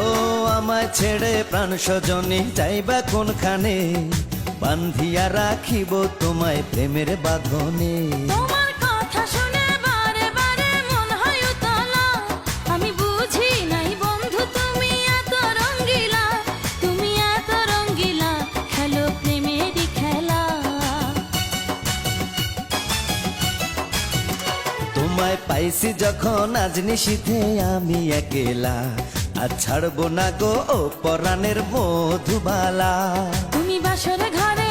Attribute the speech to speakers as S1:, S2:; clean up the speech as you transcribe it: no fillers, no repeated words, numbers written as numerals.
S1: ও আমায় ছেড়ে প্রাণ স্বজনে যাইবা কোনখানে, বান্ধিয়া রাখিব তোমায় প্রেমের বাঁধনে।
S2: তোমার কথা শুনে বারে বারে মন হয় উতলা, আমি বুঝি নাই বন্ধু তুমি এত রঙ্গিলা, তুমি এত রঙ্গিলা, খেলো প্রেমেরই খেলা।
S1: তোমায় পাইছি যখন আজ নিশীথে আমি একেলা, আর ছাড়বো না গো ও পরাণের মধুবালা।
S2: তুমি বাসর ঘরে